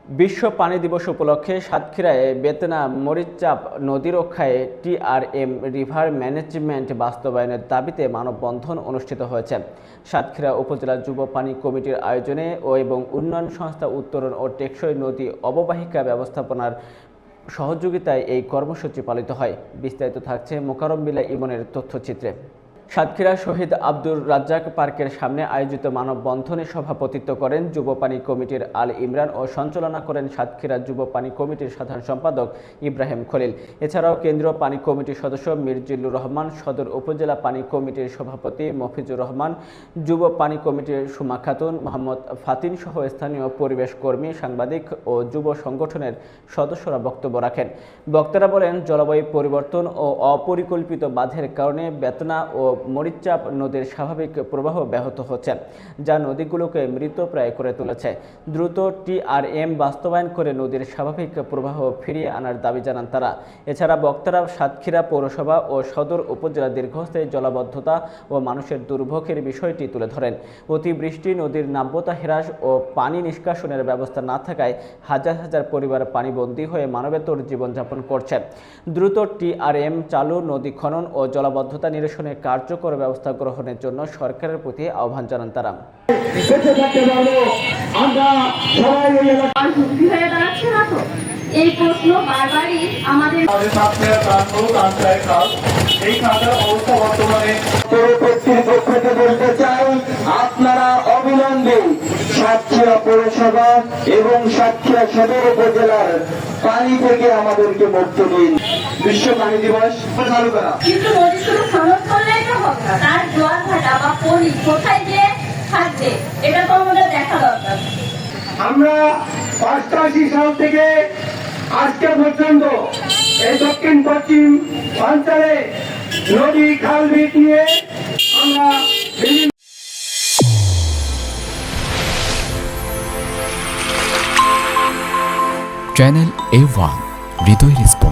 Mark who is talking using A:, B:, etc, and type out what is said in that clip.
A: বিশ্ব পানি দিবস উপলক্ষে সাতক্ষীরায় বেতনা মরিচচাপ নদী রক্ষায় টিআরএম রিভার ম্যানেজমেন্ট বাস্তবায়নের দাবিতে মানববন্ধন অনুষ্ঠিত হয়েছে। সাতক্ষীরা উপজেলা যুব পানি কমিটির আয়োজনে এবং উন্নয়ন সংস্থা উত্তরণ ও টেকসই নদী অববাহিকা ব্যবস্থাপনার সহযোগিতায় এই কর্মসূচি পালিত হয়। বিস্তারিত থাকছে মোকাররম বিল্লাহ ইমনের তথ্যচিত্রে। সাতক্ষীরা শহীদ আব্দুর রাজ্জাক পার্কের সামনে আয়োজিত মানববন্ধনে সভাপতিত্ব করেন যুব পানি কমিটির আল ইমরান ও সঞ্চালনা করেন সাতক্ষীরা যুব পানি কমিটির সাধারণ সম্পাদক ইব্রাহিম খলিল। এছাড়াও কেন্দ্রীয় পানি কমিটির সদস্য মির্জিল্লুর রহমান, সদর উপজেলা পানি কমিটির সভাপতি মফিজুর রহমান, যুব পানি কমিটির সুমা খাতুন, মোহাম্মদ ফাতিন সহ স্থানীয় পরিবেশ কর্মী, সাংবাদিক ও যুব সংগঠনের সদস্যরা বক্তব্য রাখেন। বক্তারা বলেন, জলবায়ু পরিবর্তন ও অপরিকল্পিত বাঁধের কারণে বেতনা ও মরিচচাপ নদীর স্বাভাবিক প্রবাহ ব্যাহত হচ্ছে, যা নদীগুলোকে মৃতপ্রায় করে তুলেছে। দ্রুত টিআরএম বাস্তবায়ন করে নদীর স্বাভাবিক প্রবাহ ফিরিয়ে আনার দাবি জানান তারা। এছাড়া বক্তারা সাতক্ষীরা পৌরসভা ও সদর উপজেলা দীর্ঘস্থায়ী জলাবদ্ধতা ও মানুষের দুর্ভোগের বিষয়টি তুলে ধরেন। অতিবৃষ্টি, নদীর নাব্যতা হ্রাস ও পানি নিষ্কাশনের ব্যবস্থা না থাকায় হাজার হাজার পরিবার পানিবন্দী হয়ে মানবেতর জীবনযাপন করছে। দ্রুত টিআরএম চালু, নদী খনন ও জলাবদ্ধতা নিরসনে কার্যকর ব্যবস্থা গ্রহণের জন্য সরকারের প্রতি আহ্বান জানান তারা।
B: এই প্রশ্ন বারবারই আমাদের বলতে চাই, আপনারা অবিলম্বে সাতক্ষীরা পৌরসভা এবং সাতক্ষীরা সদর উপজেলার পানি থেকে আমাদেরকে মুক্ত দিন। বিশ্ব পানি দিবস চালু করা, কিন্তু নদী শুধু খনন করলেই তো হবে না, তার জোয়ার ভাটা বা পলি কোথায় গিয়ে থাকবে এটা তো আমাদের দেখা দরকার।
C: আমরা ৮৮ সাল থেকে আজকে পর্যন্ত এই দক্ষিণ পশ্চিম অঞ্চলে নদী খাল বিল নিয়ে আমরা
D: চ্যানেল A1 হৃদয় রেসপন্স।